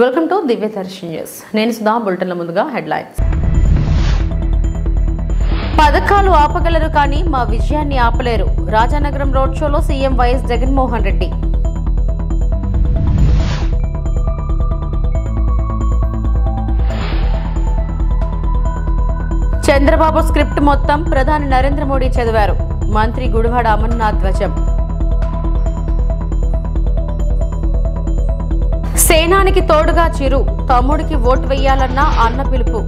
Welcome to Divya Darshan news. నేను సుధా. బులెటిన్ల ముందుగా headlines. పథకాలు ఆపగలరు కానీ మా విజయాన్ని ఆపలేరు. రాజానగరం రోడ్ షోలో CM YS Jaganmohan Reddy. Chandrababu script మొత్తం ప్రధాని నరేంద్ర మోడీ చదివారు. మంత్రి గుడివాడ అమర్నాథ్ ధ్వజం. సేనానికి తోడుగా చిరు, తమ్ముడికి ఓటు వేయాలన్న అన్న పిలుపు.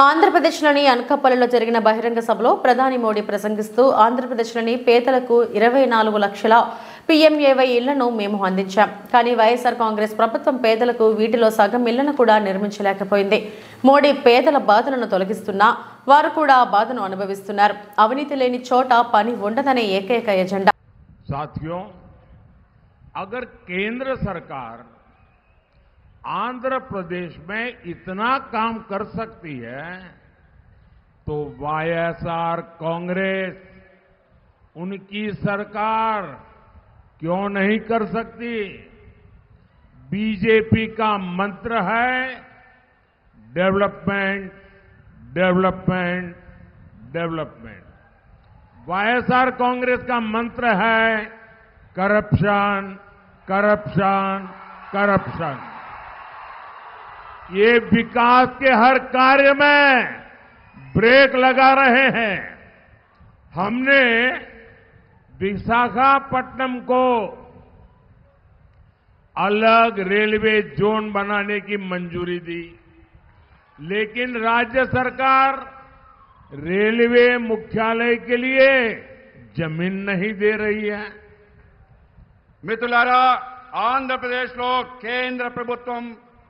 ఆంధ్రప్రదేశ్లోని అనకాపల్లిలో జరిగిన బహిరంగ సభలో ప్రధాని మోడీ ప్రసంగిస్తూ ఆంధ్రప్రదేశ్లోని పేదలకు 24 లక్షల పీఎంఏవై ఇళ్లను మేము అందించాం. కానీ వైఎస్ఆర్ కాంగ్రెస్ ప్రభుత్వం పేదలకు వీటిలో సగం ఇళ్లను కూడా నిర్మించలేకపోయింది. మోడీ పేదల బాధలను తొలగిస్తున్నా వారు కూడా ఆ బాధను అనుభవిస్తున్నారు. అవినీతి లేని చోట పని ఉండదనే ఏకైక ఎజెండా. साथियों, अगर केंद्र सरकार आंध्र प्रदेश में इतना काम कर सकती है तो वाईएसआर कांग्रेस उनकी सरकार क्यों नहीं कर सकती? बीजेपी का मंत्र है development, development, development. YSR Congress का मंत्र है करप्शन, करप्शन, करप्शन। ये विकास के हर कार्य में ब्रेक लगा रहे हैं। हमने विशाखापट्टनम को अलग रेलवे जोन बनाने की मंजूरी दी, लेकिन राज्य सरकार रेलवे मुख्यालय के लिए जमीन नहीं दे रही है। మిత్రులారా, ఆంధ్రప్రదేశ్లో కేంద్ర ప్రభుత్వం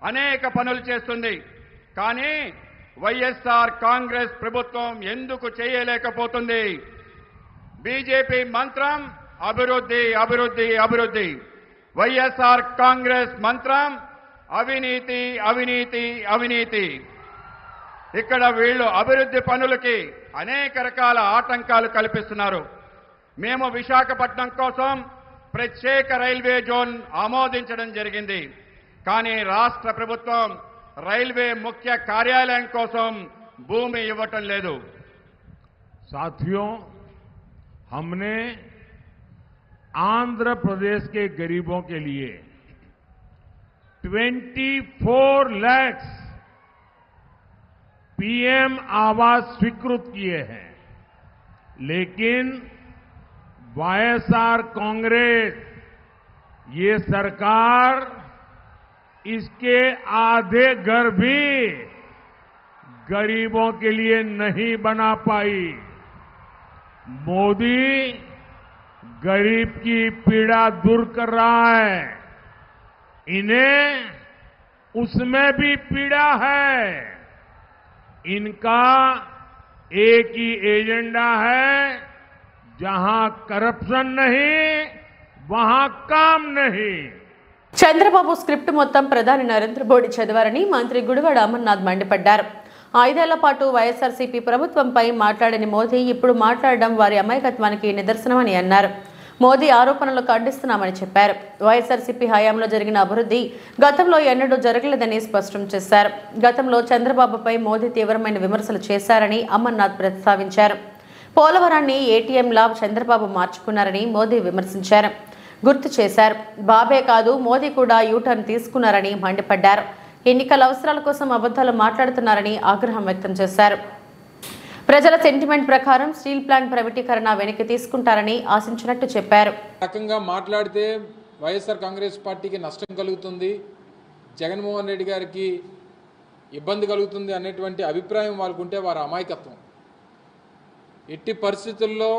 అనేక పనులు చేస్తుంది. కానీ వైఎస్ఆర్ కాంగ్రెస్ ప్రభుత్వం ఎందుకు చేయలేకపోతుంది? బీజేపీ మంత్రం అభివృద్ధి, అభివృద్ధి, అభివృద్ధి. వైఎస్ఆర్ కాంగ్రెస్ మంత్రం అవినీతి, అవినీతి, అవినీతి. ఇక్కడ వీళ్ళు అభివృద్ధి పనులకి అనేక రకాల ఆటంకాలు కల్పిస్తున్నారు. మేము విశాఖపట్నం కోసం ప్రత్యేక రైల్వే జోన్ ఆమోదించడం జరిగింది. కానీ రాష్ట్ర ప్రభుత్వం రైల్వే ముఖ్య కార్యాలయం కోసం భూమి ఇవ్వటం లేదు. साथियों, हमने आंध्र प्रदेश के गरीबों के लिए 24 लाख पीएम आवास स्वीकृत किए हैं, लेकिन वाईएसआर कांग्रेस ये सरकार इसके आधे घर भी गरीबों के लिए नहीं बना पाई। मोदी गरीब की पीड़ा दूर कर रहा है, इन्हें उसमें भी पीड़ा है। इनका एक ही एजेंडा है, जहां करप्शन नहीं वहां काम नहीं। చంద్రబాబు స్క్రిప్ట్ మొత్తం ప్రధాని నరేంద్ర మోడీ చదివారని మంత్రి గుడివాడ అమర్నాథ్ మండిపడ్డారు. 5 ఏళ్ల పాటు వైఎస్ఆర్సీపీ ప్రభుత్వంపై మాట్లాడని మోదీ ఇప్పుడు మాట్లాడడం వారి అమాయకత్వానికి నిదర్శనమని అన్నారు. మోదీ ఆరోపణలు ఖండిస్తున్నామని చెప్పారు. వైఎస్ఆర్సీపీ హయాంలో జరిగిన అభివృద్ధి గతంలో ఎన్నడూ జరగలేదని స్పష్టం చేశారు. గతంలో చంద్రబాబుపై మోదీ తీవ్రమైన విమర్శలు చేశారని అమర్నాథ్ ప్రస్తావించారు. పోలవరాన్ని ఏటీఎంలా చంద్రబాబు మార్చుకున్నారని మోదీ విమర్శించారు, గుర్తు చేశారు. బాబే కాదు, మోదీ కూడా యూటర్న్ తీసుకున్నారని మండిపడ్డారు. ఎన్నికల అవసరాల కోసం అబద్ధాలు మాట్లాడుతున్నారని ఆగ్రహం వ్యక్తం చేశారు. ప్రజల సెంటిమెంట్ ప్రకారం స్టీల్ ప్లాంట్ ప్రైవేటీకరణ వెనక్కి తీసుకుంటారని ఆశించినట్టు చెప్పారు. రకంగా మాట్లాడితే వైఎస్ఆర్ కాంగ్రెస్ పార్టీకి నష్టం కలుగుతుంది, జగన్మోహన్ రెడ్డి గారికి ఇబ్బంది కలుగుతుంది అనేటువంటి అభిప్రాయం వాళ్ళకుంటే వారి అమాయకత్వం. ఎట్టి పరిస్థితుల్లో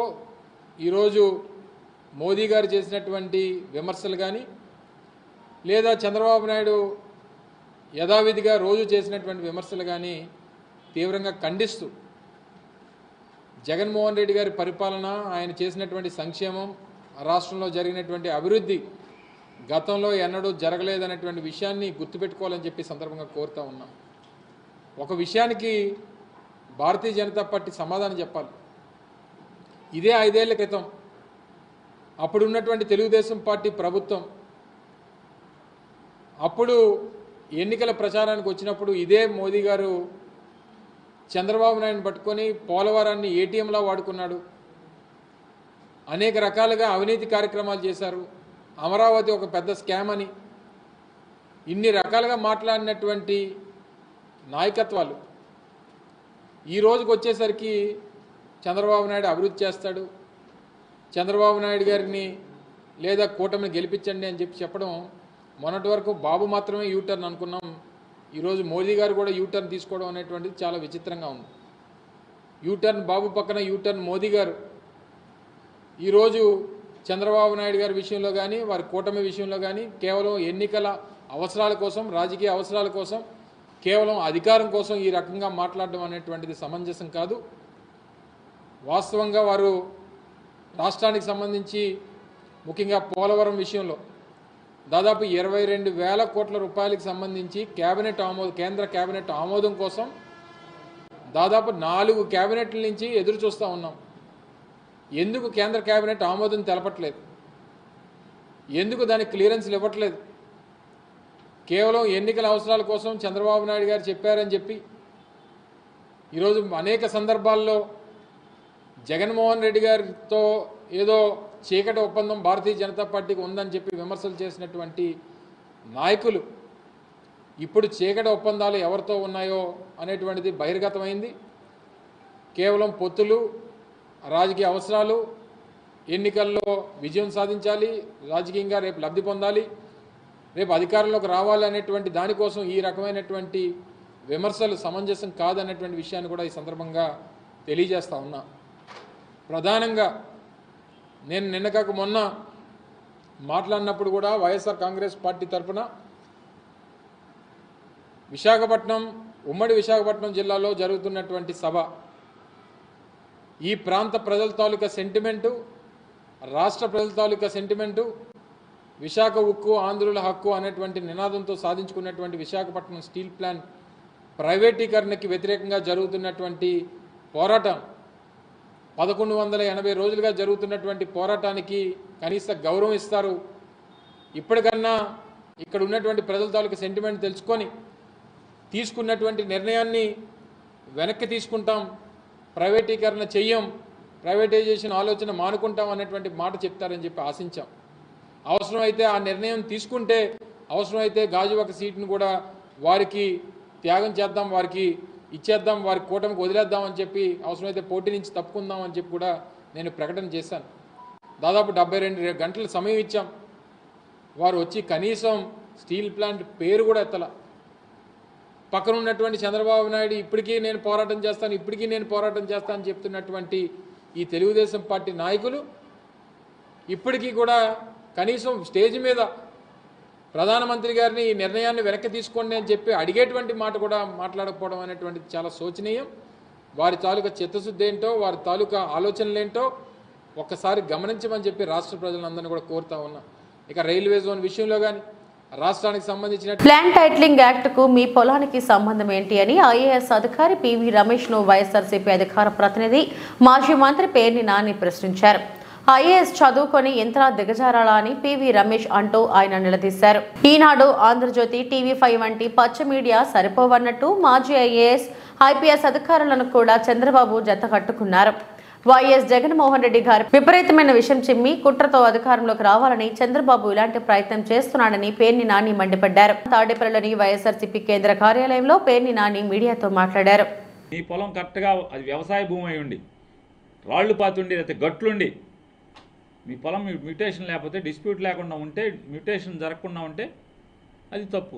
ఈరోజు మోదీ గారు చేసినటువంటి విమర్శలు కానీ లేదా చంద్రబాబు నాయుడు యథావిధిగా రోజు చేసినటువంటి విమర్శలు కానీ తీవ్రంగా ఖండిస్తూ జగన్మోహన్ రెడ్డి గారి పరిపాలన, ఆయన చేసినటువంటి సంక్షేమం, రాష్ట్రంలో జరిగినటువంటి అభివృద్ధి గతంలో ఎన్నడూ జరగలేదనేటువంటి విషయాన్ని గుర్తుపెట్టుకోవాలని చెప్పి సందర్భంగా కోరుతా ఉన్నాం. ఒక విషయానికి భారతీయ జనతా పార్టీ సమాధానం చెప్పాలి. ఇదే 5 ఏళ్ల క్రితం అప్పుడున్నటువంటి తెలుగుదేశం పార్టీ ప్రభుత్వం అప్పుడు ఎన్నికల ప్రచారానికి వచ్చినప్పుడు ఇదే మోదీ గారు చంద్రబాబు నాయుడుని పట్టుకొని పోలవరాన్ని ఏటీఎంలా వాడుకున్నాడు, అనేక రకాలుగా అవినీతి కార్యక్రమాలు చేశారు, అమరావతి ఒక పెద్ద స్కామ్ అని ఇన్ని రకాలుగా మాట్లాడినటువంటి నాయకత్వాలు ఈ రోజుకి వచ్చేసరికి చంద్రబాబు నాయుడు అభివృద్ధి చేస్తాడు, చంద్రబాబు నాయుడు గారిని లేదా కూటమిని గెలిపించండి అని చెప్పడం మొన్నటి వరకు బాబు మాత్రమే యూటర్న్ అనుకున్నాం. ఈరోజు మోదీ గారు కూడా యూటర్న్ తీసుకోవడం అనేటువంటిది చాలా విచిత్రంగా ఉంది. యూటర్న్ బాబు పక్కన యూటర్న్ మోదీ గారు ఈరోజు చంద్రబాబు నాయుడు గారి విషయంలో కానీ వారి కూటమి విషయంలో కానీ కేవలం ఎన్నికల అవసరాల కోసం, రాజకీయ అవసరాల కోసం, కేవలం అధికారం కోసం ఈ రకంగా మాట్లాడడం అనేటువంటిది సమంజసం కాదు. వాస్తవంగా వారు రాష్ట్రానికి సంబంధించి ముఖ్యంగా పోలవరం విషయంలో దాదాపు 22,000 కోట్ల రూపాయలకు సంబంధించి కేంద్ర కేబినెట్ ఆమోదం కోసం దాదాపు 4 కేబినెట్ల నుంచి ఎదురు చూస్తూ ఉన్నాం. ఎందుకు కేంద్ర కేబినెట్ ఆమోదం తెలపట్లేదు? ఎందుకు దానికి క్లియరెన్స్లు ఇవ్వట్లేదు? కేవలం ఎన్నికల అవసరాల కోసం చంద్రబాబు నాయుడు గారు చెప్పారని చెప్పి ఈరోజు అనేక సందర్భాల్లో జగన్మోహన్ రెడ్డి గారితో ఏదో చీకటి ఒప్పందం భారతీయ జనతా పార్టీకి ఉందని చెప్పి విమర్శలు చేసినటువంటి నాయకులు ఇప్పుడు చీకటి ఒప్పందాలు ఎవరితో ఉన్నాయో అనేటువంటిది బహిర్గతమైంది. కేవలం పొత్తులు, రాజకీయ అవసరాలు, ఎన్నికల్లో విజయం సాధించాలి, రాజకీయంగా రేపు లబ్ధి పొందాలి, రేపు అధికారంలోకి రావాలి అనేటువంటి దానికోసం ఈ రకమైనటువంటి విమర్శలు సమంజసం కాదనేటువంటి విషయాన్ని కూడా ఈ సందర్భంగా తెలియజేస్తా ఉన్నా. ప్రధానంగా నేను నిన్న కాక మొన్న మాట్లాడినప్పుడు కూడా వైఎస్ఆర్ కాంగ్రెస్ పార్టీ తరఫున ఉమ్మడి విశాఖపట్నం జిల్లాలో జరుగుతున్నటువంటి సభ ఈ ప్రాంత ప్రజల తాలూకా సెంటిమెంటు, రాష్ట్ర ప్రజల తాలూకా సెంటిమెంటు, విశాఖ ఉక్కు ఆంధ్రుల హక్కు అనేటువంటి నినాదంతో సాధించుకున్నటువంటి విశాఖపట్నం స్టీల్ ప్లాంట్ ప్రైవేటీకరణకి వ్యతిరేకంగా జరుగుతున్నటువంటి పోరాటం 1180 రోజులుగా జరుగుతున్నటువంటి పోరాటానికి కనీస గౌరవం ఇస్తారు. ఇప్పటికన్నా ఇక్కడ ఉన్నటువంటి ప్రజల తాలూకా సెంటిమెంట్ తెలుసుకొని తీసుకున్నటువంటి నిర్ణయాన్ని వెనక్కి తీసుకుంటాం, ప్రైవేటీకరణ చెయ్యం, ప్రైవేటైజేషన్ ఆలోచన మానుకుంటాం అనేటువంటి మాట చెప్తారని చెప్పి ఆశించాం. అవసరమైతే ఆ నిర్ణయం తీసుకుంటే అవసరమైతే గాజువాక సీటును కూడా వారికి త్యాగం చేద్దాం, వారికి ఇచ్చేద్దాం, వారి కూటమికి వదిలేద్దామని చెప్పి అవసరమైతే పోటీ నుంచి తప్పుకుందామని చెప్పి కూడా నేను ప్రకటన చేశాను. దాదాపు 72 గంటల సమయం ఇచ్చాం. వారు వచ్చి కనీసం స్టీల్ ప్లాంట్ పేరు కూడా ఎత్తల. పక్కన ఉన్నటువంటి చంద్రబాబు నాయుడు ఇప్పటికీ నేను పోరాటం చేస్తాను అని చెప్తున్నటువంటి ఈ తెలుగుదేశం పార్టీ నాయకులు ఇప్పటికీ కూడా కనీసం స్టేజ్ మీద ప్రధానమంత్రి గారిని ఈ నిర్ణయాన్ని వెనక్కి తీసుకోండి అని చెప్పి అడిగేటువంటి మాట కూడా మాట్లాడకపోవడం అనేటువంటిది చాలా శోచనీయం. వారి తాలూకా చిత్తశుద్ధి ఏంటో, వారి తాలూకా ఆలోచనలేంటో ఒక్కసారి గమనించమని చెప్పి రాష్ట్ర ప్రజలందరినీ కూడా కోరుతా ఉన్నా. ఇక రైల్వే జోన్ విషయంలో కానీ రాష్ట్రానికి సంబంధించిన ప్లాన్ టైటిలింగ్ యాక్ట్ కు మీ పొలానికి సంబంధం ఏంటి అని ఐఏఎస్ అధికారి పివి రమేష్ ను వైఎస్ఆర్సీపీ అధికార ప్రతినిధి మాజీ మంత్రి పేర్ని నాని ప్రశ్నించారు. ఐఏఎస్ చదువుకొని ఎంతలా దిగజారాలా అని పివి రమేష్ అంటూ ఆయన నిలదీశారు. ఈనాడు, ఆంధ్రజ్యోతి, టీవీ5 వంటి పచ్చ మీడియా సరిపోవన్నట్టు మాజీ ఐపీఎస్ అధికారులను కూడా చంద్రబాబు జతకట్టుకున్నారు. వైఎస్ జగన్మోహన్ రెడ్డి గారు విపరీతమైన విషయం చిమ్మి కుట్రతో అధికారంలోకి రావాలని చంద్రబాబు ఇలాంటి ప్రయత్నం చేస్తున్నాడని పేర్ని నాని మండిపడ్డారు. తాడేపల్లిలోని వైఎస్ఆర్సీపీ కేంద్ర కార్యాలయంలో పేర్ని నాని మీడియాతో మాట్లాడారు. ఈ పొలం కరెక్ట్గా అది వ్యవసాయ భూమి అయి ఉండి, రాళ్లు పాతుండి, లేకపోతే గట్లుండి, మీ పొలం మ్యూటేషన్ లేకపోతే, డిస్ప్యూట్ లేకుండా ఉంటే, మ్యూటేషన్ జరగకుండా ఉంటే అది తప్పు.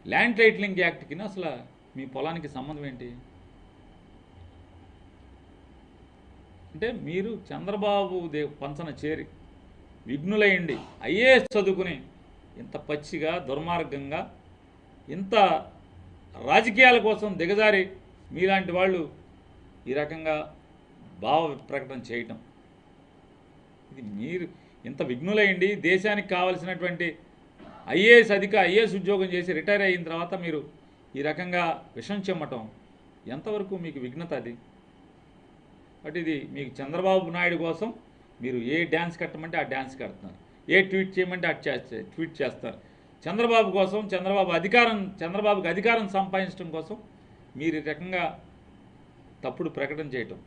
ల్యాండ్ టైటిలింగ్ యాక్ట్కి అసలు మీ పొలానికి సంబంధం ఏంటి అంటే, మీరు చంద్రబాబు పంచన చేరి విఘ్నులయ్యండి ఐఏఎస్ చదువుకుని ఇంత పచ్చిగా, దుర్మార్గంగా, ఇంత రాజకీయాల కోసం దిగజారి మీలాంటి వాళ్ళు ఈ రకంగా భావ ప్రకటన చేయటం, ఇది మీరు ఇంత విఘ్నులయ్యండి దేశానికి కావాల్సినటువంటి ఐఏఎస్ ఉద్యోగం చేసి రిటైర్ అయిన తర్వాత మీరు ఈ రకంగా విషం చెమ్మటం ఎంతవరకు మీకు విఘ్నత? అది బట్ ఇది మీకు చంద్రబాబు నాయుడు కోసం మీరు ఏ డ్యాన్స్ కట్టమంటే ఆ డ్యాన్స్ కడుతున్నారు, ఏ ట్వీట్ చేయమంటే అటు ట్వీట్ చేస్తారు. చంద్రబాబు కోసం, చంద్రబాబుకి అధికారం సంపాదించడం కోసం మీరు ఈ రకంగా తప్పుడు ప్రకటన చేయటం,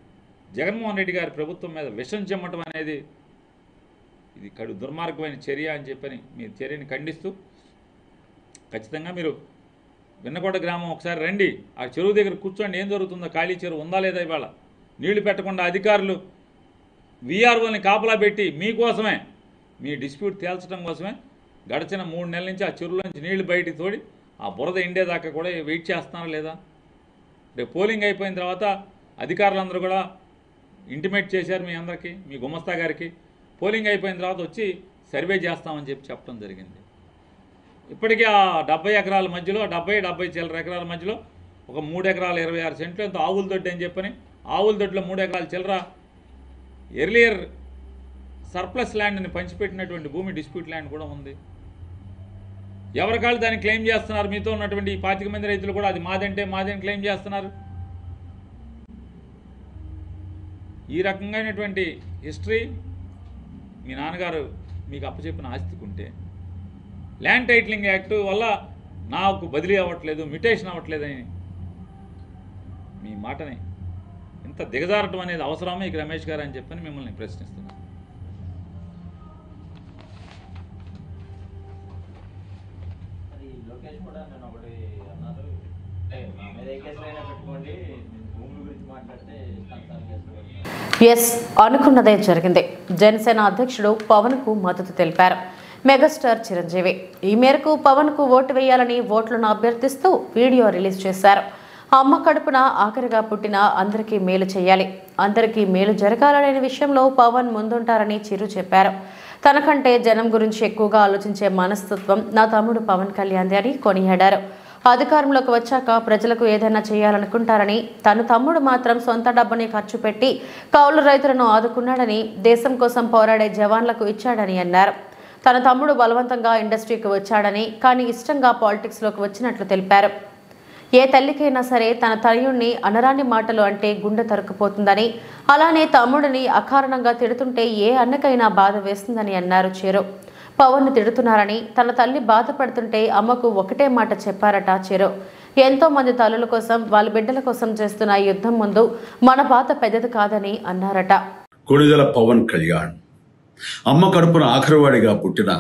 జగన్మోహన్ రెడ్డి గారి ప్రభుత్వం మీద విషం చెమ్మటం అనేది ఇది కడు దుర్మార్గమైన చర్య అని చెప్పని మీ చర్యని ఖండిస్తూ ఖచ్చితంగా మీరు విన్నకోట గ్రామం ఒకసారి రండి, ఆ చెరువు దగ్గర కూర్చోండి, ఏం జరుగుతుందో, ఖాళీ చెరువు ఉందా లేదా, ఇవాళ నీళ్లు పెట్టకుండా అధికారులు వీఆర్ఓని కాపలా పెట్టి మీకోసమే, మీ డిస్ప్యూట్ తేల్చడం కోసమే గడిచిన 3 నెలల నుంచి ఆ చెరువుల నుంచి నీళ్లు బయటికి తోడి ఆ బురద ఎండేదాకా కూడా వెయిట్ చేస్తున్నారా లేదా? రేపు పోలింగ్ అయిపోయిన తర్వాత అధికారులందరూ కూడా ఇంటిమేట్ చేశారు మీ అందరికీ, మీ గుమస్తా గారికి, పోలింగ్ అయిపోయిన తర్వాత వచ్చి సర్వే చేస్తామని చెప్పడం జరిగింది. ఇప్పటికీ ఆ 70 ఎకరాల మధ్యలో 70 చిల్లర ఎకరాల మధ్యలో ఒక 3 ఎకరాల 26 సెంట్లు ఎంతో ఆవుల దొడ్డి అని చెప్పని, ఆవుల దొడ్లో 3 ఎకరాల చిల్లర ఎర్లియర్ సర్ప్లస్ ల్యాండ్ని పంచిపెట్టినటువంటి భూమి డిస్ప్యూట్ ల్యాండ్ కూడా ఉంది. ఎవరికాళ్ళు దాన్ని క్లెయిమ్ చేస్తున్నారు. మీతో ఉన్నటువంటి 25 మంది రైతులు కూడా అది మాదంటే మాదని క్లెయిమ్ చేస్తున్నారు. ఈ రకంగానటువంటి హిస్టరీ మీ నాన్నగారు మీకు అప్పచెప్పిన ఆస్తికి ఉంటే, ల్యాండ్ టైటిలింగ్ యాక్ట్ వల్ల నాకు బదిలీ అవ్వట్లేదు, మ్యుటేషన్ అవ్వట్లేదని మీ మాటని ఇంత దిగజారటం అనేది అవసరమే ఇక రమేష్ గారు అని చెప్పని మిమ్మల్ని ప్రశ్నిస్తున్నాను. ఎస్, అనుకున్నదే జరిగింది. జనసేన అధ్యక్షుడు పవన్ కు మద్దతు తెలిపారు మెగాస్టార్ చిరంజీవి. ఈ మేరకు పవన్ కు ఓటు వేయాలని ఓట్లను అభ్యర్థిస్తూ వీడియో రిలీజ్ చేశారు. అమ్మ కడుపున ఆఖరిగా పుట్టిన అందరికీ మేలు చేయాలి, అందరికీ మేలు జరగాలనే విషయంలో పవన్ ముందుంటారని చిరు చెప్పారు. తనకంటే జనం గురించి ఎక్కువగా ఆలోచించే మనస్తత్వం నా తమ్ముడు పవన్ కళ్యాణ్ అని కొనియాడారు. అధికారంలోకి వచ్చాక ప్రజలకు ఏదైనా చేయాలనుకుంటారని, తన తమ్ముడు మాత్రం సొంత డబ్బుని ఖర్చు పెట్టి కౌలు రైతులను ఆదుకున్నాడని, దేశం కోసం పోరాడే జవాన్లకు ఇచ్చాడని అన్నారు. తన తమ్ముడు బలవంతంగా ఇండస్ట్రీకి వచ్చాడని, కానీ ఇష్టంగా పాలిటిక్స్లోకి వచ్చినట్లు తెలిపారు. ఏ తల్లికైనా సరే తన తనయుణ్ణి అనరాని మాటలు అంటే గుండె తరుక్కుపోతుందని, అలానే తమ్ముడిని అకారణంగా తిడుతుంటే ఏ అన్నకైనా బాధ వేస్తుందని అన్నారు చిరు. పవన్ తిడుతున్నారని, తన తల్లి బాధపడుతుంటే అమ్మకు ఒకటే మాట చెప్పారట చిరు. ఎంతో మంది తల్లుల కోసం, వాళ్ళ బిడ్డల కోసం చేస్తున్న యుద్ధం ముందు మన బాధ పెద్దది కాదని అన్నారట. కొణిదెల పవన్ కళ్యాణ్ అమ్మ కడుపున ఆఖరివాడిగా పుట్టిన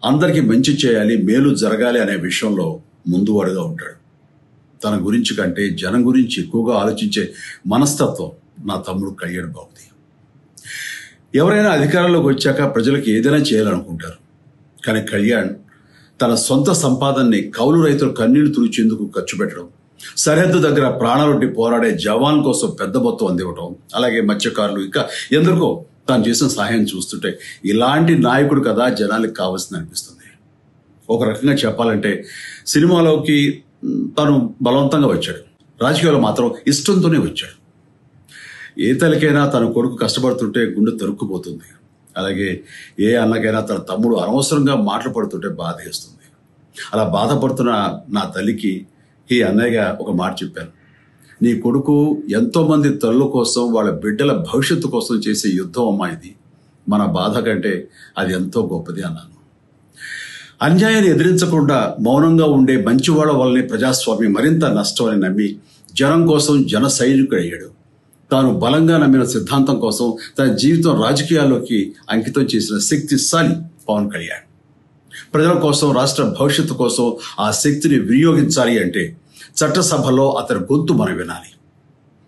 అందరికీ మంచి చేయాలి, మేలు జరగాలి అనే విషయంలో ముందువాడుగా ఉంటాడు. తన గురించి కంటే జనం గురించి ఎక్కువగా ఆలోచించే మనస్తత్వం నా తమ్ముడు కళ్యాణ్ బాబుది. ఎవరైనా అధికారంలోకి వచ్చాక ప్రజలకు ఏదైనా చేయాలనుకుంటారు. కానీ కళ్యాణ్ తన సొంత సంపాదనని కౌలు రైతులు కన్నీళ్లు తుడిచేందుకు ఖర్చు పెట్టడం, సరిహద్దు దగ్గర ప్రాణాలొడ్డి పోరాడే జవాన్ కోసం పెద్ద మొత్తం అందివ్వటం, అలాగే మత్స్యకారులు ఇంకా ఎందరికో తాను చేసిన సహాయం చూస్తుంటే ఇలాంటి నాయకుడు కదా జనాలకు కావాల్సింది అనిపిస్తుంది. ఒక రకంగా చెప్పాలంటే సినిమాలోకి తను బలవంతంగా వచ్చాడు, రాజకీయాల్లో మాత్రం ఇష్టంతోనే వచ్చాడు. ఏ తల్లికైనా తన కొడుకు కష్టపడుతుంటే గుండె తరుక్కుపోతుంది. అలాగే ఏ అన్నకైనా తన తమ్ముడు అనవసరంగా మాటలు పడుతుంటే బాధ వేస్తుంది. అలా బాధపడుతున్న నా తల్లికి ఈ అన్నయ్యగా ఒక మాట చెప్పాను. నీ కొడుకు ఎంతో మంది తల్లుల కోసం, వాళ్ళ బిడ్డల భవిష్యత్తు కోసం చేసే యుద్ధం అమ్మా ఇది. మన బాధ కంటే అది ఎంతో గొప్పది అన్నాను. అన్యాయాన్ని ఎదిరించకుండా మౌనంగా ఉండే మంచివాళ్ల వల్లనే ప్రజాస్వామ్యం మరింత నష్టం అని నమ్మి జనం కోసం జన సైనికుడు అయ్యాడు. తాను బలంగా నమ్మిన సిద్ధాంతం కోసం తన జీవితం రాజకీయాల్లోకి అంకితం చేసిన శక్తిశాలి పవన్ కళ్యాణ్. ప్రజల కోసం, రాష్ట్ర భవిష్యత్తు కోసం ఆ శక్తిని వినియోగించాలి అంటే చట్టసభలో అతని గొంతు మనం వినాలి.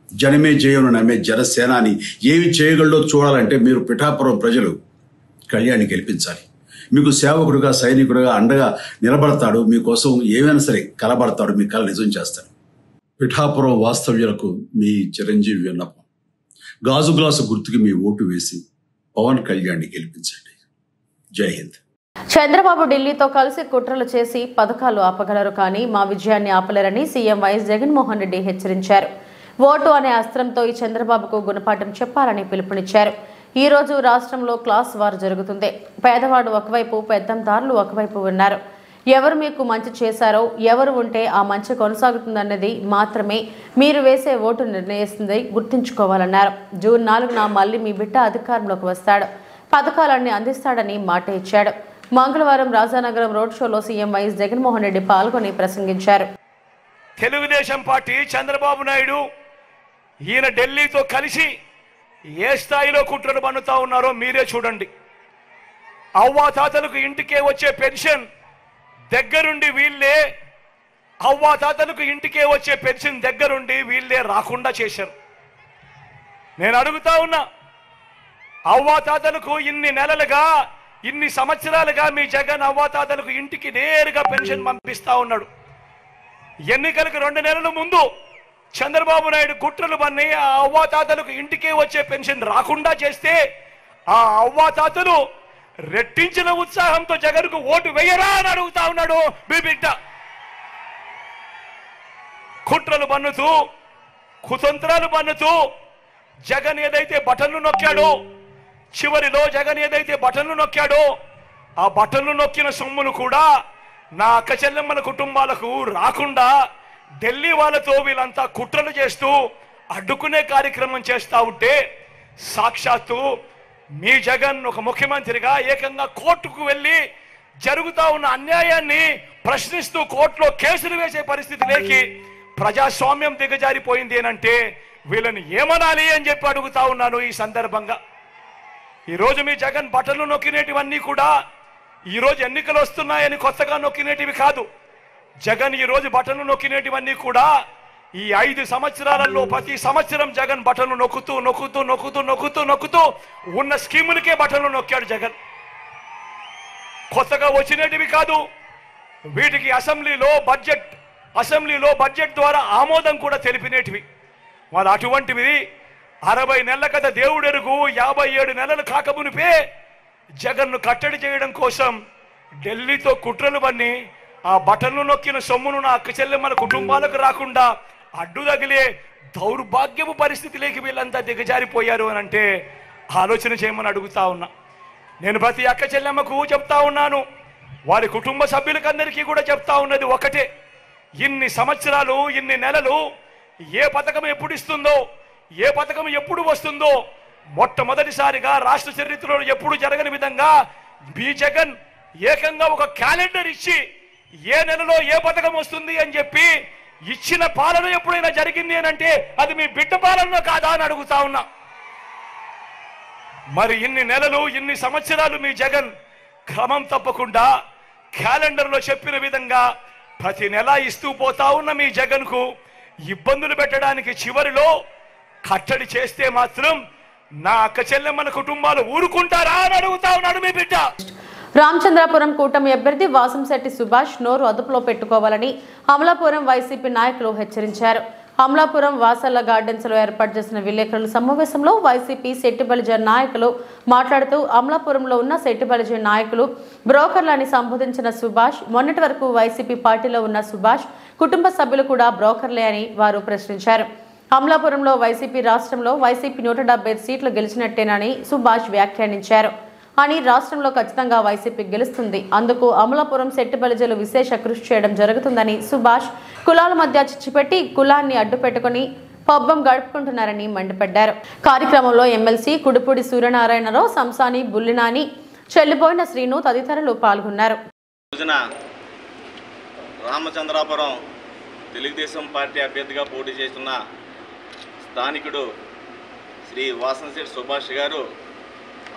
జనమే జయను నమ్మే జనసేనాని ఏమి చేయగలడో చూడాలంటే మీరు పిఠాపురం ప్రజలు కళ్యాణ్ని గెలిపించాలి. మీకు సేవకుడుగా, సైనికుడుగా అండగా నిలబడతాడు. మీకోసం ఏమైనా సరే కలబడతాడు. మీ కళ నిజం చేస్తాడు. పిఠాపురం వాస్తవ్యులకు మీ చిరంజీవి విన్నపం, గాజు గ్లాసు గుర్తుకి మీ ఓటు వేసి పవన్ కళ్యాణ్ని గెలిపించండి. జై హింద్. చంద్రబాబు ఢిల్లీతో కలిసి కుట్రలు చేసి పథకాలు ఆపగలరు, కానీ మా విజయాన్ని ఆపలేరని సీఎం వైఎస్ జగన్మోహన్ రెడ్డి హెచ్చరించారు. ఓటు అనే అస్త్రంతో ఈ చంద్రబాబుకు గుణపాఠం చెప్పాలని పిలుపునిచ్చారు. ఈ రోజు రాష్ట్రంలో క్లాస్ వార్ జరుగుతుంది. పేదవాడు ఒకవైపు, పెత్తందారులు ఒకవైపు ఉన్నారు. ఎవరు మీకు మంచి చేశారో, ఎవరు ఉంటే ఆ మంచి కొనసాగుతుందన్నది మాత్రమే మీరు వేసే ఓటు నిర్ణయిస్తుంది, గుర్తుంచుకోవాలన్నారు. జూన్ 4న మళ్లీ మీ బిడ్డ అధికారంలోకి వస్తాడు, పథకాలన్నీ అందిస్తాడని మాట ఇచ్చాడు. మంగళవారం రాజానగరం రోడ్ షోలో సీఎం వైఎస్ జగన్మోహన్ రెడ్డి పాల్గొని ప్రసంగించారు. తెలుగుదేశం పార్టీ చంద్రబాబు నాయుడు ఈయన ఢిల్లీతో కలిసి ఏ స్థాయిలో కుట్రలు పన్నుతా ఉన్నారో మీరే చూడండి. అవ్వాతాతలకు ఇంటికే వచ్చే పెన్షన్ దగ్గరుండి వీళ్ళే, అవ్వాతాతలకు ఇంటికే వచ్చే పెన్షన్ దగ్గరుండి వీళ్ళే రాకుండా చేశారు. నేను అడుగుతా ఉన్నా, అవ్వాతాతలకు ఇన్ని నెలలుగా, ఇన్ని సంవత్సరాలుగా మీ జగన్ అవ్వాతాతలకు ఇంటికి నేరుగా పెన్షన్ పంపిస్తా ఉన్నాడు. ఎన్నికలకు 2 నెలల ముందు చంద్రబాబు నాయుడు కుట్రలు పన్ని ఆ అవ్వాతాతలకు ఇంటికే వచ్చే పెన్షన్ రాకుండా చేస్తే ఆ అవ్వాతాతలు రెట్టించిన ఉత్సాహంతో జగన్కు ఓటు వేయరా అని అడుగుతా ఉన్నాడు మీ బిడ్డ. కుట్రలు పన్నుతూ, కుతంత్రాలు పన్నుతూ జగన్ ఏదైతే బటన్లు నొక్కాడో, చివరిలో జగన్ ఏదైతే బటన్లు నొక్కాడో ఆ బటన్లు నొక్కిన సొమ్మును కూడా నా అక్క చెల్లెమ్మల కుటుంబాలకు రాకుండా ఢిల్లీ వాళ్ళతో వీళ్ళంతా కుట్రలు చేస్తూ అడ్డుకునే కార్యక్రమం చేస్తా ఉంటే సాక్షాత్తు మీ జగన్ ఒక ముఖ్యమంత్రిగా ఏకంగా కోర్టుకు వెళ్ళి జరుగుతా ఉన్న అన్యాయాన్ని ప్రశ్నిస్తూ కోర్టులో కేసులు వేసే పరిస్థితిలోకి ప్రజాస్వామ్యం దిగజారిపోయింది అంటే వీళ్ళని ఏమనాలి అని చెప్పి అడుగుతా ఉన్నాను. ఈ సందర్భంగా ఈరోజు మీ జగన్ బటన్లు నొక్కినేటివన్నీ కూడా ఈరోజు ఎన్నికలు వస్తున్నాయని కొత్తగా నొక్కినేటివి కాదు. జగన్ ఈరోజు బటన్లు నొక్కినేటివన్నీ కూడా ఈ 5 సంవత్సరాలలో ప్రతి సంవత్సరం జగన్ బటన్లు నొక్కుతూ నొక్కుతూ నొక్కుతూ నొక్కుతూ నొక్కుతూ ఉన్న స్కీములకే బటన్లు నొక్కాడు జగన్. కొత్తగా వచ్చినేటివి కాదు. వీటికి అసెంబ్లీలో బడ్జెట్ ద్వారా ఆమోదం కూడా తెలిపినేటివి. వాళ్ళు అటువంటివి 60 నెలల కథ దేవుడెరుగు 57 నెలలు కాకమునిపే జగన్ను కట్టడి చేయడం కోసం ఢిల్లీతో కుట్రలు పన్ని ఆ బటన్లు నొక్కిన సొమ్మును నా అక్క చెల్లెమ్మల కుటుంబాలకు రాకుండా అడ్డు తగిలే దౌర్భాగ్యపు పరిస్థితిలోకి వీళ్ళంతా దిగజారిపోయారు అని అంటే ఆలోచన చేయమని అడుగుతా ఉన్నా. నేను ప్రతి అక్క చెల్లెమ్మకు చెప్తా ఉన్నాను, వారి కుటుంబ సభ్యులకందరికీ కూడా చెప్తా ఉన్నది ఒకటే, ఇన్ని సంవత్సరాలు, ఇన్ని నెలలు ఏ పథకం ఎప్పుడు ఇస్తుందో, ఏ పథకం ఎప్పుడు వస్తుందో మొట్టమొదటిసారిగా రాష్ట్ర చరిత్రలో ఎప్పుడు జరగని విధంగా మీ జగన్ ఏకంగా ఒక క్యాలెండర్ ఇచ్చి ఏ నెలలో ఏ పథకం వస్తుంది అని చెప్పి ఇచ్చిన పాలన ఎప్పుడైనా జరిగింది అని అంటే అది మీ బిడ్డ పాలన కాదా అని అడుగుతా ఉన్నా. మరి ఇన్ని నెలలు, ఇన్ని సంవత్సరాలు మీ జగన్ క్రమం తప్పకుండా క్యాలెండర్లో చెప్పిన విధంగా ప్రతి నెల ఇస్తూ పోతా ఉన్న మీ జగన్కు ఇబ్బందులు పెట్టడానికి చివరిలో కట్టడి చేస్తే మాత్రం నా అక్క చెల్లెమ్మల కుటుంబాలు ఊరుకుంటారా అని అడుగుతా ఉన్నాడు మీ బిడ్డ. రామచంద్రాపురం కూటమి అభ్యర్థి వాసంశెట్టి సుభాష్ నోరు అదుపులో పెట్టుకోవాలని అమలాపురం వైసీపీ నాయకులు హెచ్చరించారు. అమలాపురం వాసల్ల గార్డెన్స్ లో ఏర్పాటు చేసిన విలేకరుల సమావేశంలో వైసీపీ శెట్టిబలిజ నాయకులు మాట్లాడుతూ అమలాపురంలో ఉన్న శెట్టిబలిజ నాయకులు బ్రోకర్లని సంబోధించిన సుభాష్, మొన్నటి వరకు వైసీపీ పార్టీలో ఉన్న సుభాష్ కుటుంబ సభ్యులు కూడా బ్రోకర్లే అని వారు ప్రశ్నించారు. అమలాపురంలో వైసీపీ రాష్ట్రంలో వైసీపీ 170 సీట్లు గెలిచినట్టేనని సుభాష్ వ్యాఖ్యానించారు. అని రాష్ట్రంలో ఖచ్చితంగా వైసీపీ గెలుస్తుంది, అందుకు అమలాపురం శెట్టిబలిజలు విశేష కృషి చేయడం జరుగుతుందని సుభాష్ కులాల మధ్య చిచ్చిపెట్టి కులాన్ని అడ్డుపెట్టుకుని పబ్బం గడుపుకుంటున్నారని మండిపడ్డారు. కార్యక్రమంలో ఎమ్మెల్సీ కుడుపూడి సూర్యనారాయణరావు, సంసాని బుల్లినాని, చెల్లిపోయిన శ్రీను తదితరులు పాల్గొన్నారు. రామచంద్రాపురం తెలుగుదేశం పార్టీ అభ్యర్థిగా పోటీ చేస్తున్న స్థానికుడు శ్రీ వాసంశెట్టి సుభాష్ గారు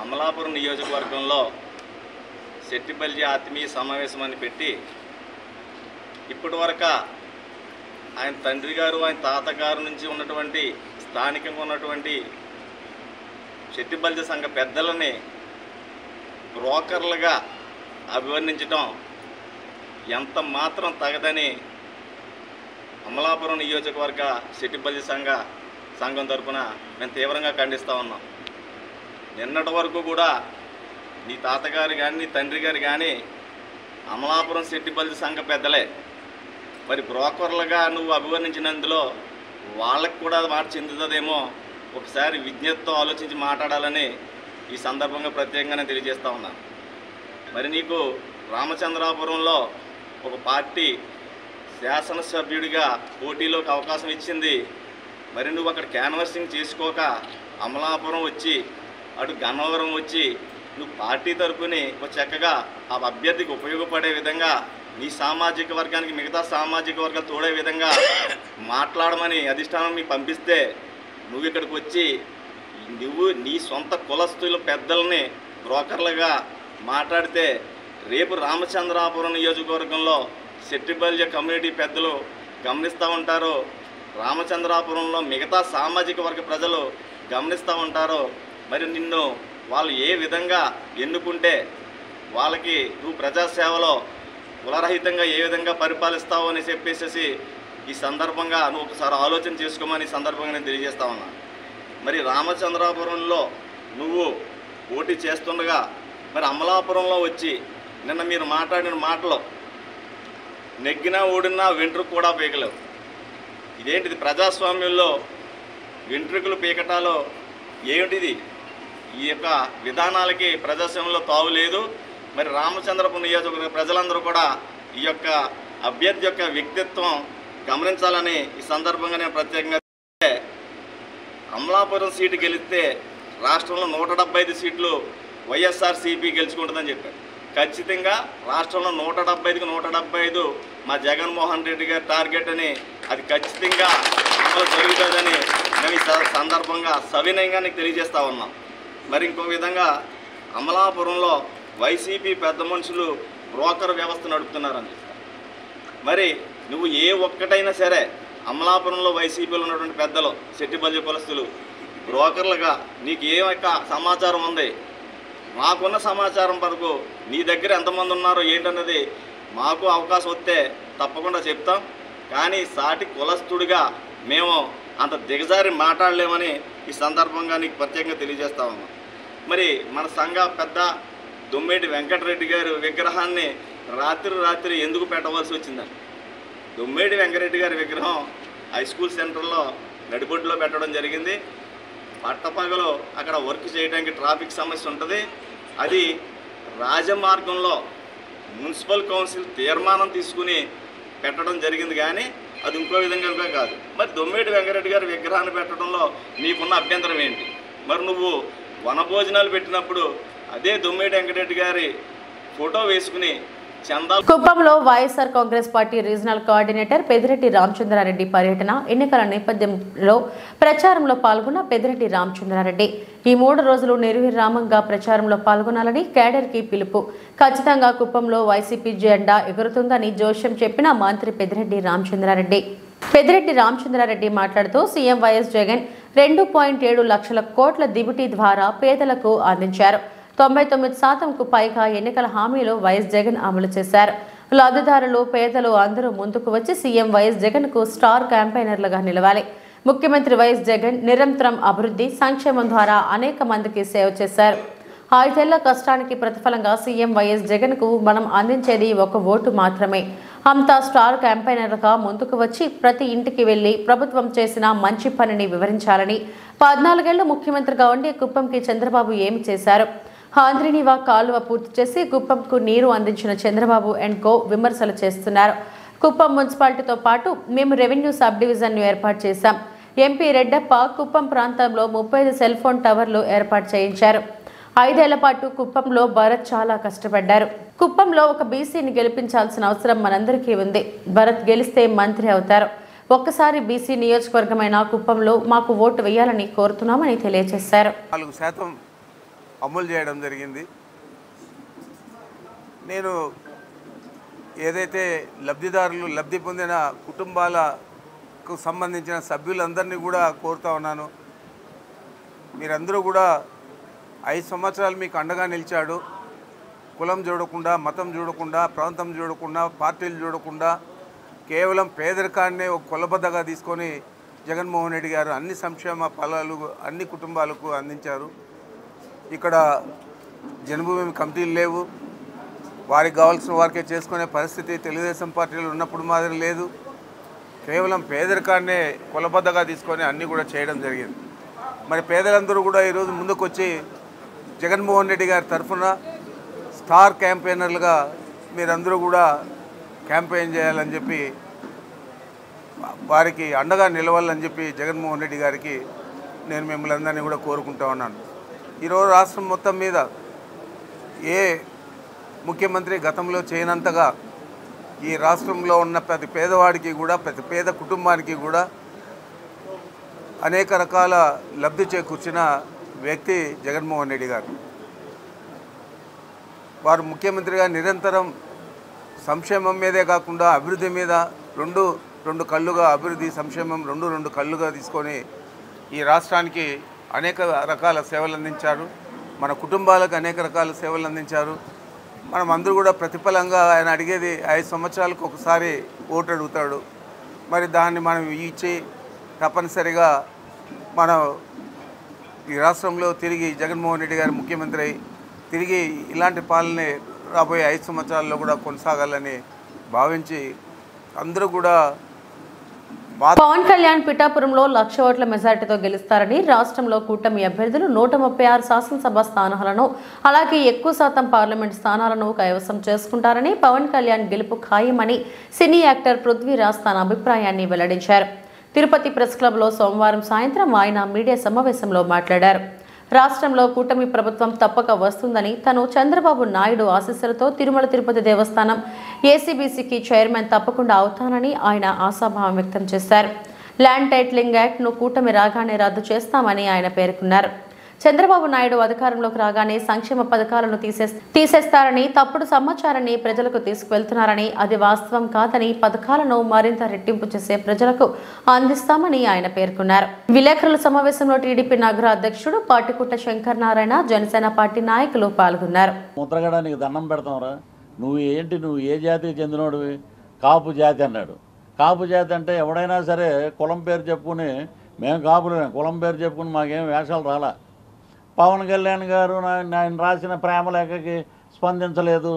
అమలాపురం నియోజకవర్గంలో శెట్టిబలిజ ఆత్మీయ సమావేశం అని పెట్టి ఇప్పటి వరకు ఆయన తండ్రి గారు, ఆయన తాతగారు నుంచి ఉన్నటువంటి స్థానికంగా ఉన్నటువంటి శెట్టిబలిజ సంఘ పెద్దలని బ్రోకర్లుగా అభివర్ణించడం ఎంత మాత్రం తగదని అమలాపురం నియోజకవర్గ శెట్టిబలిజ సంఘం తరఫున మేము తీవ్రంగా ఖండిస్తూ ఉన్నాం. నిన్నటి వరకు కూడా నీ తాతగారు కానీ నీ తండ్రి గారు కానీ అమలాపురం శెట్టిబలిజ సంఘ పెద్దలే. మరి బ్రోకర్లుగా నువ్వు అభివర్ణించినందులో వాళ్ళకు కూడా మాట చెందుతుందేమో ఒకసారి విజ్ఞతతో ఆలోచించి మాట్లాడాలని ఈ సందర్భంగా ప్రత్యేకంగానే తెలియజేస్తూ ఉన్నాను. మరి నీకు రామచంద్రాపురంలో ఒక పార్టీ శాసనసభ్యుడిగా పోటీలోకి అవకాశం ఇచ్చింది. మరి నువ్వు అక్కడ క్యాన్వర్సింగ్ చేసుకోక అమలాపురం వచ్చి అటు గన్నవరం వచ్చి నువ్వు పార్టీ తరపుని ఒక చక్కగా ఆ అభ్యర్థికి ఉపయోగపడే విధంగా నీ సామాజిక వర్గానికి మిగతా సామాజిక వర్గాలు తోడే విధంగా మాట్లాడమని అధిష్టానం మీకు పంపిస్తే నువ్వు ఇక్కడికి వచ్చి నువ్వు నీ సొంత కులస్తుల పెద్దల్ని బ్రోకర్లుగా మాట్లాడితే రేపు రామచంద్రాపురం నియోజకవర్గంలో సెట్టిబల్య కమ్యూనిటీ పెద్దలు గమనిస్తూ ఉంటారు, రామచంద్రాపురంలో మిగతా సామాజిక వర్గ ప్రజలు గమనిస్తూ ఉంటారు. మరి నిన్ను వాళ్ళు ఏ విధంగా ఎన్నుకుంటే వాళ్ళకి నువ్వు ప్రజాసేవలో కులరహితంగా ఏ విధంగా పరిపాలిస్తావు అని చెప్పేసి ఈ సందర్భంగా నువ్వు ఒకసారి ఆలోచన చేసుకోమని ఈ సందర్భంగా నేను తెలియజేస్తా ఉన్నా. మరి రామచంద్రాపురంలో నువ్వు పోటీ చేస్తుండగా మరి అమలాపురంలో వచ్చి నిన్న మీరు మాట్లాడిన మాటలో నెగ్గినా ఓడినా వెంట్రుకు కూడా పీకలేవు. ఇదేంటిది? ప్రజాస్వామ్యంలో వెంట్రుకలు పీకటాలో ఏమిటిది? ఈ యొక్క విధానాలకి ప్రజాస్వామ్యంలో తావు లేదు. మరి రామచంద్రపురం నియోజకవర్గ ప్రజలందరూ కూడా ఈ యొక్క అభ్యర్థి యొక్క వ్యక్తిత్వం గమనించాలని ఈ సందర్భంగా నేను ప్రత్యేకంగా అమలాపురం సీటు గెలిస్తే రాష్ట్రంలో 175 సీట్లు వైఎస్ఆర్సీపీ గెలుచుకుంటుందని చెప్పారు. ఖచ్చితంగా రాష్ట్రంలో 175కి 175 మా జగన్మోహన్ రెడ్డి గారి టార్గెట్ అని అది ఖచ్చితంగా అమలు జరుగుతుందని మేము ఈ సందర్భంగా సవినయంగా నీకు తెలియజేస్తూ ఉన్నాం. మరి ఇంకో విధంగా అమలాపురంలో వైసీపీ పెద్ద మనుషులు బ్రోకర్ వ్యవస్థ నడుపుతున్నారని చెప్తారు. మరి నువ్వు ఏ ఒక్కటైనా సరే అమలాపురంలో వైసీపీలో ఉన్నటువంటి పెద్దలు సెట్టిబల్య కులస్తులు బ్రోకర్లుగా నీకు ఏ యొక్క సమాచారం ఉంది? మాకున్న సమాచారం వరకు నీ దగ్గర ఎంతమంది ఉన్నారో ఏంటన్నది మాకు అవకాశం వస్తే తప్పకుండా చెప్తాం. కానీ సాటి కులస్తుడిగా మేము అంత దిగజారి మాట్లాడలేమని ఈ సందర్భంగా నీకు ప్రత్యేకంగా తెలియజేస్తా ఉన్నాం. మరి మన సంఘ పెద్ద దొమ్మేటి వెంకటరెడ్డి గారి విగ్రహాన్ని రాత్రి ఎందుకు పెట్టవలసి వచ్చిందని? దొమ్మేటి వెంకటరెడ్డి గారి విగ్రహం హై స్కూల్ సెంటర్లో నడిబొడ్డులో పెట్టడం జరిగింది. పట్టపగలు అక్కడ వర్క్ చేయడానికి ట్రాఫిక్ సమస్య ఉంటుంది. అది రాజమార్గంలో మున్సిపల్ కౌన్సిల్ తీర్మానం తీసుకుని పెట్టడం జరిగింది, కానీ అది ఇంకో విధంగా కాదు. మరి దొమ్మేటి వెంకటరెడ్డి గారి విగ్రహాన్ని పెట్టడంలో నీకున్న అభ్యంతరం ఏంటి? మరి నువ్వు వనభోజనాలు పెట్టినప్పుడు అదే దొమ్మేటి వెంకటరెడ్డి గారి ఫోటో వేసుకుని కుప్పంలో వైఎస్ఆర్ కాంగ్రెస్ పార్టీ రీజనల్ కోఆర్డినేటర్ పెద్దిరెడ్డి రామచంద్రారెడ్డి పర్యటన ఎన్నికల నేపథ్యంలో ప్రచారంలో పాల్గొన్న పెద్దిరెడ్డి రామచంద్రారెడ్డి ఈ 3 రోజులు నిర్విరామంగా ప్రచారంలో పాల్గొనాలని కేడర్కి పిలుపు. ఖచ్చితంగా కుప్పంలో వైసీపీ జెండా ఎగురుతుందని జోష్యం చెప్పిన మంత్రి పెద్దిరెడ్డి రామచంద్రారెడ్డి మాట్లాడుతూ సీఎం వైఎస్ జగన్ 2.7 లక్షల కోట్ల దిబిటీ ద్వారా పేదలకు అందించారు. 99%కు పైగా ఎన్నికల హామీలు వైఎస్ జగన్ అమలు చేశారు. లబ్ధిదారులు పేదలు అందరూ ముందుకు వచ్చి సీఎం వైఎస్ జగన్ కు స్టార్ క్యాంపెయినర్లుగా నిలవాలి. ముఖ్యమంత్రి వైఎస్ జగన్ నిరంతరం అభివృద్ధి సంక్షేమం ద్వారా అనేక మందికి సేవ చేశారు. 5 ఏళ్ల కష్టానికి ప్రతిఫలంగా సీఎం వైఎస్ జగన్ కు మనం అందించేది ఒక ఓటు మాత్రమే. అంతా స్టార్ క్యాంపెయినర్గా ముందుకు వచ్చి ప్రతి ఇంటికి వెళ్లి ప్రభుత్వం చేసిన మంచి పనిని వివరించాలని, 14 ఏళ్లు ముఖ్యమంత్రిగా ఉండి కుప్పంకి చంద్రబాబు ఏమి చేశారు, ఆంధ్రినివా కాలువ పూర్తి చేసి కుప్పంకు నీరు అందించిన చంద్రబాబు అండ్ కో విమర్శలు చేస్తున్నారు. కుప్పం మున్సిపాలిటీతో పాటు మేము రెవెన్యూ సబ్ డివిజన్ను ఏర్పాటు చేశాం. ఎంపీ రెడ్డప్ప కుప్పం ప్రాంతంలో 35 సెల్ ఫోన్ టవర్లు ఏర్పాటు చేయించారు. 5 ఏళ్ల పాటు కుప్పంలో భరత్ చాలా కష్టపడ్డారు. కుప్పంలో ఒక బీసీని గెలిపించాల్సిన అవసరం మనందరికీ ఉంది. భరత్ గెలిస్తే మంత్రి అవుతారు. ఒక్కసారి బీసీ నియోజకవర్గమైన కుప్పంలో మాకు ఓటు వేయాలని కోరుతున్నామని తెలియజేశారు. 4% అమలు చేయడం జరిగింది. నేను ఏదైతే లబ్ధి పొందిన కుటుంబాలకు సంబంధించిన సభ్యులందరినీ కూడా కోరుతా ఉన్నాను, మీరందరూ కూడా 5 సంవత్సరాలు మీకు అండగా నిలిచాడు. కులం చూడకుండా, మతం చూడకుండా, ప్రాంతం చూడకుండా, పార్టీలు చూడకుండా కేవలం పేదరికాన్నే ఒక కొలబద్దగా తీసుకొని జగన్మోహన్ రెడ్డి గారు అన్ని సంక్షేమ ఫలాలు అన్ని కుటుంబాలకు అందించారు. ఇక్కడ జన్మభూమి కమిటీలు లేవు, వారికి కావాల్సిన వారికే చేసుకునే పరిస్థితి తెలుగుదేశం పార్టీలో ఉన్నప్పుడు మాదిరి లేదు. కేవలం పేదరికాన్నే కొలబద్దగా తీసుకొని అన్నీ కూడా చేయడం జరిగింది. మరి పేదలందరూ కూడా ఈరోజు ముందుకు వచ్చి జగన్మోహన్ రెడ్డి గారి తరఫున స్టార్ క్యాంపెయినర్లుగా మీరందరూ కూడా క్యాంపెయిన్ చేయాలని చెప్పి వారికి అండగా నిలవాలని చెప్పి జగన్మోహన్ రెడ్డి గారికి నేను మిమ్మల్ని అందరినీ కూడా కోరుకుంటా ఉన్నాను. ఈరోజు రాష్ట్రం మొత్తం మీద ఏ ముఖ్యమంత్రి గతంలో చేయనంతగా ఈ రాష్ట్రంలో ఉన్న ప్రతి పేదవాడికి కూడా ప్రతి పేద కుటుంబానికి కూడా అనేక రకాల లబ్ధి చేకూర్చిన వ్యక్తి జగన్మోహన్ రెడ్డి గారు. వారు ముఖ్యమంత్రిగా నిరంతరం సంక్షేమం మీదే కాకుండా అభివృద్ధి మీద రెండు కళ్ళుగా అభివృద్ధి సంక్షేమం రెండు కళ్ళుగా తీసుకొని ఈ రాష్ట్రానికి అనేక రకాల సేవలు అందించారు. మన కుటుంబాలకు అనేక రకాల సేవలు అందించారు. మనం అందరూ కూడా ప్రతిఫలంగా ఆయన అడిగేది 5 సంవత్సరాలకు ఒకసారి ఓటు అడుగుతాడు. మరి దాన్ని మనం ఇచ్చి తప్పనిసరిగా మనం ఈ రాష్ట్రంలో తిరిగి జగన్మోహన్ రెడ్డి గారు ముఖ్యమంత్రి అయి తిరిగి ఇలాంటి పాలన రాబోయే 5 సంవత్సరాల్లో కూడా కొనసాగాలని భావించి అందరూ కూడా పవన్ కళ్యాణ్ పిఠాపురంలో 1,00,000 ఓట్ల మెజార్టీతో గెలుస్తారని, రాష్ట్రంలో కూటమి అభ్యర్థులు 136 శాసనసభ స్థానాలను అలాగే ఎక్కువ శాతం పార్లమెంట్ స్థానాలను కైవసం చేసుకుంటారని, పవన్ కళ్యాణ్ గెలుపు ఖాయమని సినీ యాక్టర్ పృథ్వీరాజ్ తన అభిప్రాయాన్ని వెల్లడించారు. తిరుపతి ప్రెస్ క్లబ్లో సోమవారం సాయంత్రం ఆయన మీడియా సమావేశంలో మాట్లాడారు. రాష్ట్రంలో కూటమి ప్రభుత్వం తప్పక వస్తుందని, తను చంద్రబాబు నాయుడు ఆశీస్సులతో తిరుమల తిరుపతి దేవస్థానం ఏసీబీసీకి చైర్మన్ తప్పకుండా అవుతానని ఆయన ఆశాభావం వ్యక్తం చేశారు. ల్యాండ్ టైటిలింగ్ యాక్ట్ను కూటమి రాగానే రద్దు చేస్తామని ఆయన పేర్కొన్నారు. చంద్రబాబు నాయుడు అధికారంలోకి రాగానే సంక్షేమ పథకాలను తీసేస్తారని, తప్పుడు సమాచారాన్ని ప్రజలకు తీసుకువెళ్తున్నారని, అది వాస్తవం కాదని, పథకాలను మరింత రెట్టింపు చేసే ప్రజలకు అందిస్తామని ఆయన పేర్కొన్నారు. విలేకరుల సమావేశంలో టీడీపీ నగర అధ్యక్షుడు పాటికుట్ట శంకర్ నారాయణ, జనసేన పార్టీ నాయకులు పాల్గొన్నారు. ముద్రగడానికి దండం పెడతాంరా, నువ్వు ఏ జాతికి చెందినోడివి? కాపు జాతి అన్నాడు. కాపు జాతి అంటే ఎవడైనా సరే కులం పేరు చెప్పుకుని మేము కాపులమే, కులం పేరు చెప్పుకుని మాకేం వేషాలు రాలా. పవన్ కళ్యాణ్ గారు ఆయన రాసిన ప్రేమలేఖకి స్పందించలేదు.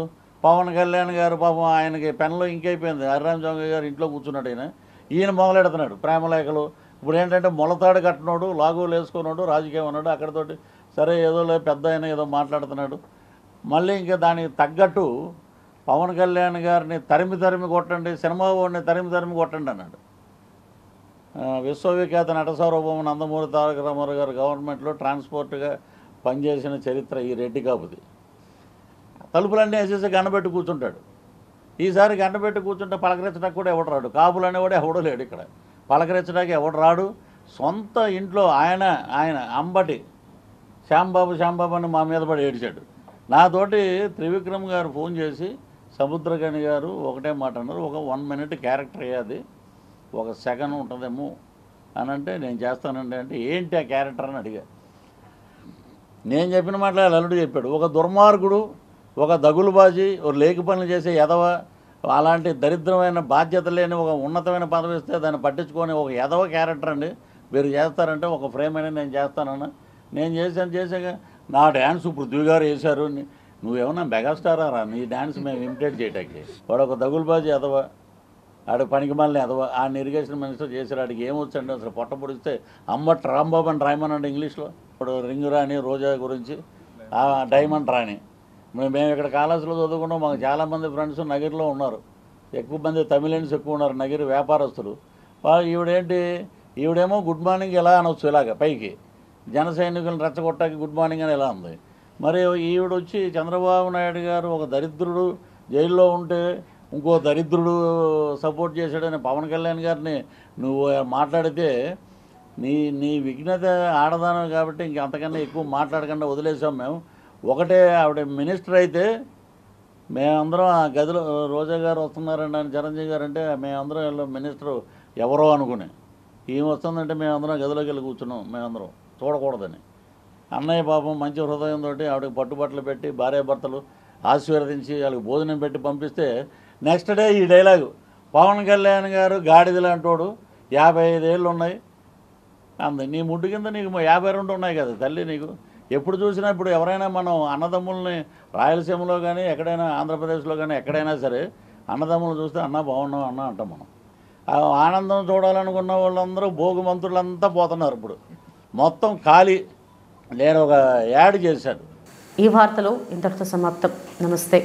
పవన్ కళ్యాణ్ గారు పాపం ఆయనకి పెన్లో ఇంకైపోయింది. హరిరామ్ చౌంగ గారు ఇంట్లో కూర్చున్నాడు. ఈయన మొదలెడుతున్నాడు ప్రేమలేఖలు. ఇప్పుడు ఏంటంటే మొలతాడు కట్టినోడు, లాగోలు వేసుకున్నాడు, రాజకీయం అన్నాడు. అక్కడితోటి సరే ఏదో పెద్ద ఆయన ఏదో మాట్లాడుతున్నాడు. మళ్ళీ ఇంకా దానికి తగ్గట్టు పవన్ కళ్యాణ్ గారిని తరిమి కొట్టండి, సినిమా వాడిని తరిమి కొట్టండి అన్నాడు. విశ్వవిఖ్యాత నట సార్వభౌమ నందమూరి తారక రామారావు గారు గవర్నమెంట్లో ట్రాన్స్పోర్ట్గా పనిచేసిన చరిత్ర ఈ రెడ్డి కాపుది. తలుపులన్నీ వేసేసి గండబెట్టి కూర్చుంటాడు. ఈసారి గండబెట్టి కూర్చుంటే పలకరించడానికి కూడా ఎవడు రాడు. కాపులు అనేవాడు ఎవడో లేడు. ఇక్కడ పలకరించడానికి ఎవడు రాడు. సొంత ఇంట్లో ఆయన అంబటి శ్యాంబాబు అని మా మీద పడి ఏడిచాడు. నాతోటి త్రివిక్రమ్ గారు ఫోన్ చేసి సముద్రగని గారు ఒకటే మాట అన్నారు, ఒక 1 మినిట్ క్యారెక్టర్ అయ్యేది, 1 సెకండ్ ఉంటుందేమో అని అంటే నేను చేస్తానండి అంటే ఏంటి ఆ క్యారెక్టర్ అని అడిగా. నేను చెప్పిన మాటలు అల్లుడు చెప్పాడు. ఒక దుర్మార్గుడు, ఒక దగులుబాజీ, ఒక లేకి పనులు చేసే ఎదవ, అలాంటి దరిద్రమైన బాధ్యత లేని ఒక ఉన్నతమైన పదవి ఇస్తే దాన్ని పట్టించుకొని ఒక ఎదవ క్యారెక్టర్ అండి మీరు చేస్తారంటే ఒక ఫ్రేమ్ అయినా నేను చేస్తానన్నా. నేను చేశాక నా డ్యాన్స్ పృథ్వీ గారు వేశారు. నువ్వేమన్నా మెగాస్టారా రా, నీ డ్యాన్స్ మేము ఇమిటేట్ చేయటానికి? వాడు ఒక దగులుబాజీ ఎదవ, ఆడు పనికి మళ్ళీ ఎదవ. ఆ ఇరిగేషన్ మినిస్టర్ చేశారు. ఆడికి ఏమొచ్చండి అసలు? పొట్ట పొడిస్తే అమ్మట్ రాంబాబు అని రాయమనండి ఇంగ్లీష్లో. ఇప్పుడు రింగ్ రాణి రోజా గురించి డైమండ్ రాణి. మేము ఇక్కడ కాలేజీలో చదువుకున్నాం. మాకు చాలామంది ఫ్రెండ్స్ నగిరిలో ఉన్నారు. ఎక్కువ మంది తమిళన్స్ ఎక్కువ ఉన్నారు, నగిరి వ్యాపారస్తులు. ఈవిడేమో గుడ్ మార్నింగ్ ఎలా అనొచ్చు, ఇలాగ పైకి జన సైనికులను రెచ్చగొట్టాకి గుడ్ మార్నింగ్ అని ఎలా ఉంది. మరి ఈవిడొచ్చి చంద్రబాబు నాయుడు గారు ఒక దరిద్రుడు జైల్లో ఉంటే ఇంకో దరిద్రుడు సపోర్ట్ చేశాడని పవన్ కళ్యాణ్ గారిని నువ్వు మాట్లాడితే నీ విఘ్నత ఆడదానం కాబట్టి ఇంకంతకన్నా ఎక్కువ మాట్లాడకుండా వదిలేసాం మేము. ఒకటే ఆవిడ మినిస్టర్ అయితే మేమందరం ఆ గదిలో రోజా గారు వస్తున్నారండి అని చిరంజీవి గారు అంటే మేమందరం వెళ్ళి మినిస్టర్ ఎవరో అనుకుని ఈమె వస్తుందంటే మేమందరం గదిలోకి వెళ్ళి కూర్చున్నాం. మేమందరం చూడకూడదని. అన్నయ్య పాపం మంచి హృదయంతో ఆవిడకి పట్టుబట్టలు పెట్టి భార్యాభర్తలు ఆశీర్వదించి వాళ్ళకి భోజనం పెట్టి పంపిస్తే నెక్స్ట్ డే ఈ డైలాగు, పవన్ కళ్యాణ్ గారు గాడిద లాంటోడు, 55 ఏళ్ళు ఉన్నాయి అంది. నీ ముడ్డు కింద నీకు 52 ఉన్నాయి కదా తల్లి. నీకు ఎప్పుడు చూసినా ఇప్పుడు ఎవరైనా మనం అన్నదమ్ముల్ని రాయలసీమలో కానీ ఎక్కడైనా ఆంధ్రప్రదేశ్లో కానీ ఎక్కడైనా సరే అన్నదమ్ములు చూస్తే అన్న బాగున్నాం అన్న అంటాం మనం. ఆనందం చూడాలనుకున్న వాళ్ళందరూ భోగమంతులంతా పోతున్నారు. ఇప్పుడు మొత్తం ఖాళీ. నేను ఒక యాడ్ చేశాను. ఈ వార్తలు ఇంతటితో సమాప్తం. నమస్తే.